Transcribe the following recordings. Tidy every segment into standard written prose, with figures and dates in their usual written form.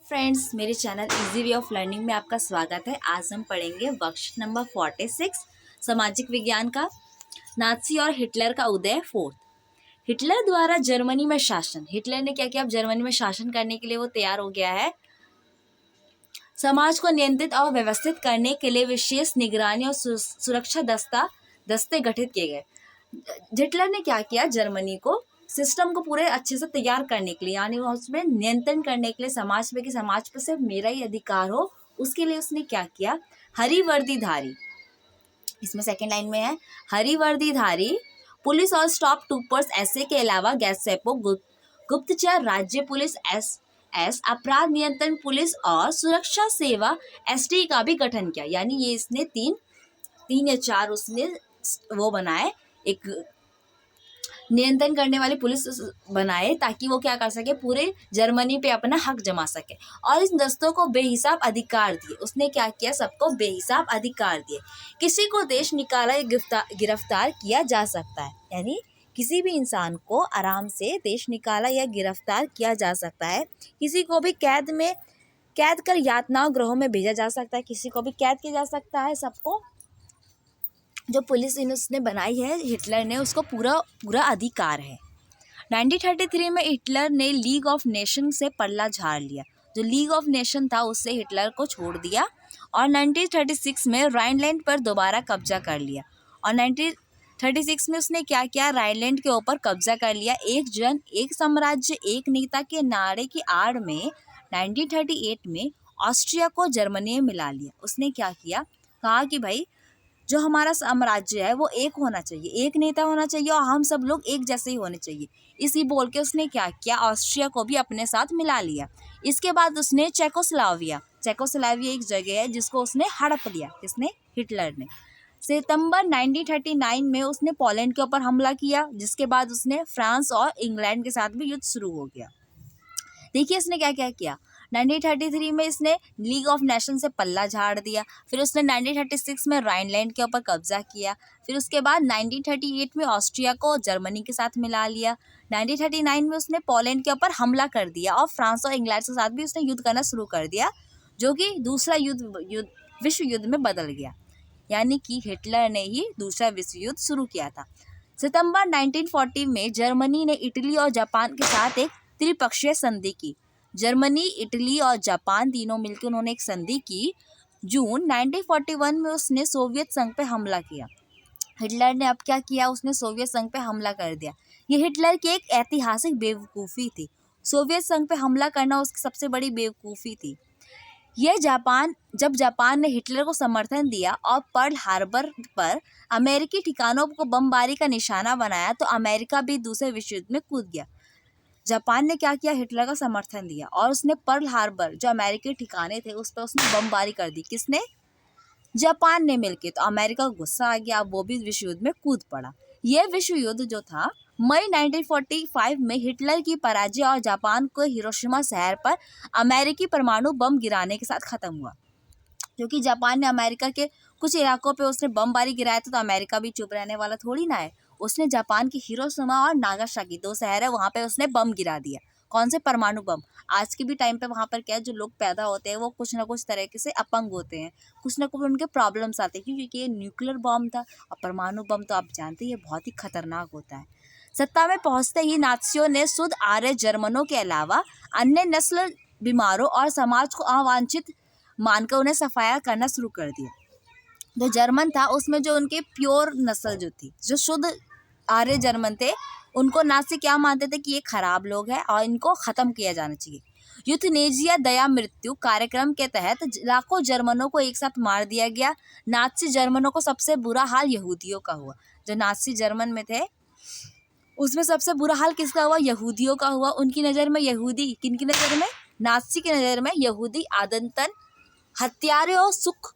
Friends, मेरे channel easy way of learning में आपका स्वागत है। आज हम पढ़ेंगे वर्कशीट नंबर 46 सामाजिक विज्ञान का, नाज़ी और हिटलर का उदय 4। हिटलर द्वारा जर्मनी में शासन। हिटलर ने क्या किया? अब जर्मनी में शासन करने के लिए वो तैयार हो गया है। समाज को नियंत्रित और व्यवस्थित करने के लिए विशेष निगरानी और सुरक्षा दस्ते गठित किए गए। हिटलर ने क्या किया? जर्मनी को सिस्टम को पूरे अच्छे से तैयार करने के लिए, यानी उसमें नियंत्रण करने के लिए समाज पे कि समाज पे सिर्फ मेरा ही अधिकार हो, उसके लिए उसने क्या किया? हरी वर्दीधारी, इसमें सेकंड लाइन में है, हरी वर्दीधारी पुलिस और स्टॉप ट्रूपर्स ऐसे के अलावा गैस्टेपो गुप्तचर राज्य पुलिस एस अपराध नियंत्रण पुलिस और सुरक्षा सेवा एसटी का भी गठन किया। यानी ये इसने तीन या चार उसने वो बनाए, एक नियंत्रण करने वाली पुलिस बनाए ताकि वो क्या कर सके? पूरे जर्मनी पे अपना हक जमा सके। और इन दस्तों को बेहिसाब अधिकार दिए। उसने क्या किया? सबको बेहिसाब अधिकार दिए। किसी को देश निकाला या गिरफ्तार किया जा सकता है, यानी किसी भी इंसान को आराम से देश निकाला या गिरफ्तार किया जा सकता है। किसी को भी कैद कर यातनाओं गृहों में भेजा जा सकता है, किसी को भी कैद किया जा सकता है। सबको जो पुलिस उसने बनाई है हिटलर ने, उसको पूरा अधिकार है। 1933 में हिटलर ने लीग ऑफ नेशन से पल्ला झाड़ लिया। जो लीग ऑफ नेशन था उससे हिटलर को छोड़ दिया और 1936 में राइनलैंड पर दोबारा कब्जा कर लिया। और 1936 में उसने क्या किया? राइनलैंड के ऊपर कब्जा कर लिया। एक जन एक साम्राज्य एक नेता के नारे की आड़ में 1938 में ऑस्ट्रिया को जर्मनी में मिला लिया। उसने क्या किया? कहा कि भाई जो हमारा साम्राज्य है वो एक होना चाहिए, एक नेता होना चाहिए और हम सब लोग एक जैसे ही होने चाहिए। इसी बोल के उसने क्या किया? ऑस्ट्रिया को भी अपने साथ मिला लिया। इसके बाद उसने चेकोस्लोवाकिया एक जगह है जिसको उसने हड़प लिया। किसने? हिटलर ने। सितंबर 1939 में उसने पोलैंड के ऊपर हमला किया, जिसके बाद उसने फ्रांस और इंग्लैंड के साथ भी युद्ध शुरू हो गया। देखिए इसने क्या क्या किया। 1933 में इसने लीग ऑफ नेशन से पल्ला झाड़ दिया। फिर उसने 1936 में राइनलैंड के ऊपर कब्जा किया। फिर उसके बाद 1938 में ऑस्ट्रिया को जर्मनी के साथ मिला लिया। 1939 में उसने पोलैंड के ऊपर हमला कर दिया और फ्रांस और इंग्लैंड के साथ भी उसने युद्ध करना शुरू कर दिया, जो कि दूसरा विश्व युद्ध में बदल गया। यानी कि हिटलर ने ही दूसरा विश्व युद्ध शुरू किया था। सितंबर 1940 में जर्मनी ने इटली और जापान के साथ एक त्रिपक्षीय संधि की। जर्मनी, इटली और जापान तीनों मिलकर उन्होंने एक संधि की। जून 1941 में उसने सोवियत संघ पे हमला किया। हिटलर ने अब क्या किया? उसने सोवियत संघ पे हमला कर दिया। ये हिटलर की एक ऐतिहासिक बेवकूफ़ी थी। सोवियत संघ पे हमला करना उसकी सबसे बड़ी बेवकूफ़ी थी। जब जापान ने हिटलर को समर्थन दिया और पर्ल हार्बर पर अमेरिकी ठिकानों को बमबारी का निशाना बनाया, तो अमेरिका भी दूसरे विश्व युद्ध में कूद गया। जापान ने क्या किया? हिटलर का समर्थन दिया और उसने पर्ल हार्बर जो अमेरिकी ठिकाने थे उस पर उसने बमबारी कर दी। किसने? जापान ने मिलके। तो अमेरिका को गुस्सा आ गया, अब वो भी विश्व युद्ध में कूद पड़ा। यह विश्व युद्ध जो था मई 1945 में हिटलर की पराजय और जापान को हिरोशिमा शहर पर अमेरिकी परमाणु बम गिराने के साथ खत्म हुआ। क्योंकि जापान ने अमेरिका के कुछ इलाकों पे उसने बमबारी गिराया था, तो अमेरिका भी चुप रहने वाला थोड़ी ना है। उसने जापान की हिरोशिमा और नागासाकी, 2 शहर है, वहाँ पे उसने बम गिरा दिया। कौन से? परमाणु बम। आज के भी टाइम पे वहाँ पर क्या है, जो लोग पैदा होते हैं वो कुछ ना कुछ तरीके से अपंग होते हैं, कुछ ना कुछ उनके प्रॉब्लम्स आते हैं, क्योंकि ये न्यूक्लियर बम था। और परमाणु बम तो आप जानते हैं ये बहुत ही खतरनाक होता है। सत्ता में पहुंचते ही नात्सियों ने शुद्ध आर्य जर्मनों के अलावा अन्य नस्ल बीमारों और समाज को अवांछित मानकर उन्हें सफाया करना शुरू कर दिया। जो जर्मन था उसमें जो उनके प्योर नस्ल जो थी, जो शुद्ध आर्य जर्मन थे, उनको नाज़ी क्या मानते थे कि ये खराब लोग हैं और इनको ख़त्म किया जाना चाहिए। यूथनेजिया दया मृत्यु कार्यक्रम के तहत लाखों जर्मनों को एक साथ मार दिया गया। नाज़ी जर्मनों को सबसे बुरा हाल यहूदियों का हुआ। जो नाज़ी जर्मन में थे उसमें सबसे बुरा हाल किसका हुआ? यहूदियों का हुआ। उनकी नज़र में यहूदी, किनकी नज़र में? नाज़ी की नज़र में यहूदी आदतन हत्यारे और सुख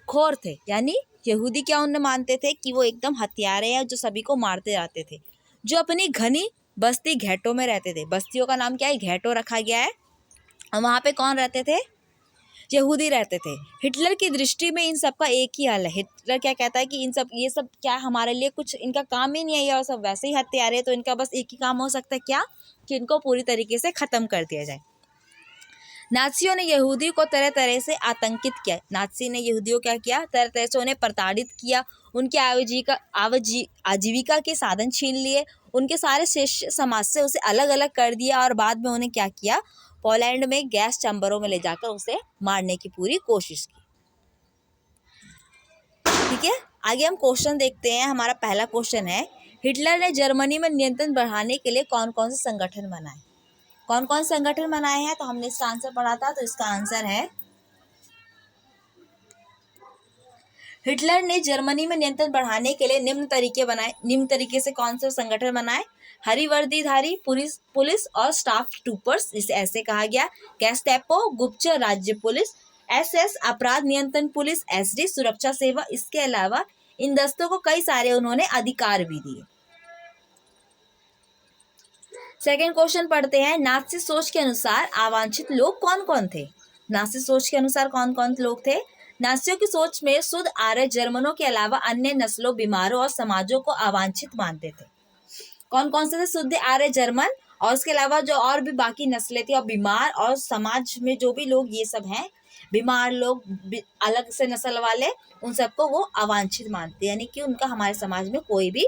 खोर थे। यानी यहूदी क्या उन्हें मानते थे कि वो एकदम हत्यारे हैं जो सभी को मारते जाते थे, जो अपनी घनी बस्ती घेटों में रहते थे। बस्तियों का नाम क्या है? घेटो रखा गया है। और वहाँ पे कौन रहते थे? यहूदी रहते थे। हिटलर की दृष्टि में इन सब का एक ही हाल है। हिटलर क्या कहता है कि ये सब क्या हमारे लिए कुछ इनका काम ही नहीं है, और सब वैसे ही हत्यारे, तो इनका बस एक ही काम हो सकता है क्या? कि इनको पूरी तरीके से ख़त्म कर दिया जाए। नाज़ियों ने यहूदी को तरह तरह से आतंकित किया। नाज़ी ने यहूदियों क्या किया, तरह तरह से उन्हें प्रताड़ित किया, उनकी आजीविका के साधन छीन लिए, उनके सारे शिष्य समाज से उसे अलग अलग कर दिया और बाद में उन्हें क्या किया, पोलैंड में गैस चैम्बरों में ले जाकर उसे मारने की पूरी कोशिश की। ठीक है, आगे हम क्वेश्चन देखते हैं। हमारा पहला क्वेश्चन है, हिटलर ने जर्मनी में नियंत्रण बढ़ाने के लिए कौन कौन से संगठन बनाए? कौन कौन से संगठन बनाए हैं? तो हमने इसका आंसर पढ़ा था, तो इसका आंसर है, हिटलर ने जर्मनी में नियंत्रण बढ़ाने के लिए निम्न तरीके से कौन से संगठन बनाए? हरी वर्दीधारी पुलिस और स्टाफ ट्रूपर्स, इसे ऐसे कहा गया। गेस्टापो गुप्तचर राज्य पुलिस, एसएस अपराध नियंत्रण पुलिस, एसडी सुरक्षा सेवा। इसके अलावा इन दस्तों को कई सारे उन्होंने अधिकार भी दिए। सेकेंड क्वेश्चन पढ़ते हैं, नाज़ी सोच के अनुसार अवांछित लोग कौन कौन थे? नाज़ी सोच के अनुसार कौन कौन लोग थे? नाज़ियों की सोच में शुद्ध आर्य जर्मनों के अलावा अन्य नस्लों, बीमारों और समाजों को अवांछित मानते थे। कौन कौन से थे? शुद्ध आर्य जर्मन, और उसके अलावा जो और भी बाकी नस्लें थी और बीमार और समाज में जो भी लोग ये सब हैं, बीमार लोग, अलग से नस्ल वाले, उन सबको वो अवांछित मानते हैं, यानी कि उनका हमारे समाज में कोई भी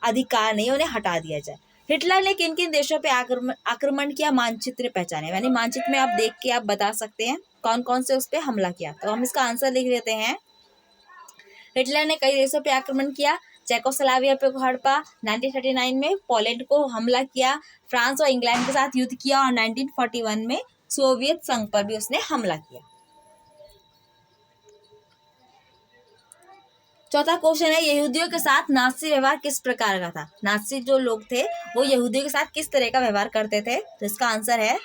अधिकार नहीं, उन्हें हटा दिया जाए। हिटलर ने किन किन देशों पे आक्रमण किया? मानचित्र पहचाने, यानी मानचित्र में आप देख के आप बता सकते हैं कौन कौन से उस पे हमला किया। तो हम इसका आंसर लिख लेते हैं। हिटलर ने कई देशों पे आक्रमण किया। चेकोस्लोवाकिया पे हड़पा, 1939 में पोलैंड को हमला किया, फ्रांस और इंग्लैंड के साथ युद्ध किया, और 1941 में सोवियत संघ पर भी उसने हमला किया। चौथा क्वेश्चन है, यहूदियों के साथ नाज़ी व्यवहार किस प्रकार का था? नाज़ी जो लोग थे वो यहूदियों के साथ किस तरह का व्यवहार करते थे? तो इसका आंसर है,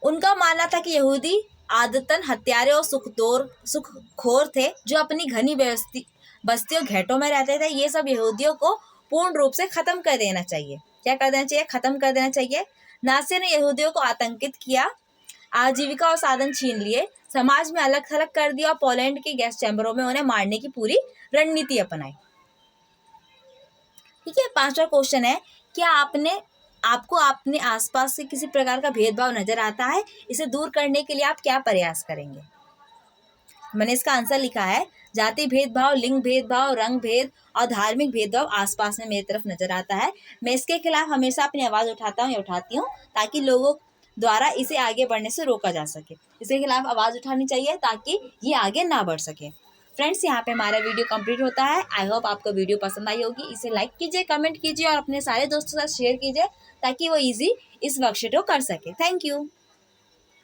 उनका मानना था कि यहूदी आदतन हत्यारे और सुखखोर थे, जो अपनी घनी बस्तियों घेटों में रहते थे। ये सब यहूदियों को पूर्ण रूप से खत्म कर देना चाहिए। क्या कर देना चाहिए? खत्म कर देना चाहिए। नाज़ी ने यहूदियों को आतंकित किया, आजीविका और साधन छीन लिए, समाज में अलग थलग कर दिया और पोलैंड के गैस चैम्बरों में उन्हें मारने की पूरी रणनीति अपनाई। ठीक है, पांचवा क्वेश्चन है, क्या आपको अपने आसपास से किसी प्रकार का भेदभाव नजर आता है? इसे दूर करने के लिए आप क्या प्रयास करेंगे? मैंने इसका आंसर लिखा है, जाति भेदभाव, लिंग भेदभाव, रंग भेद और धार्मिक भेदभाव आसपास में मेरी तरफ नजर आता है। मैं इसके खिलाफ हमेशा अपनी आवाज उठाती हूँ ताकि लोगों द्वारा इसे आगे बढ़ने से रोका जा सके। इसके खिलाफ आवाज उठानी चाहिए ताकि ये आगे ना बढ़ सके। फ्रेंड्स, यहाँ पे हमारा वीडियो कंप्लीट होता है। आई होप आपको वीडियो पसंद आई होगी। इसे लाइक कीजिए, कमेंट कीजिए और अपने सारे दोस्तों के साथ शेयर कीजिए ताकि वो इजी इस वर्कशीट को कर सके। Thank you.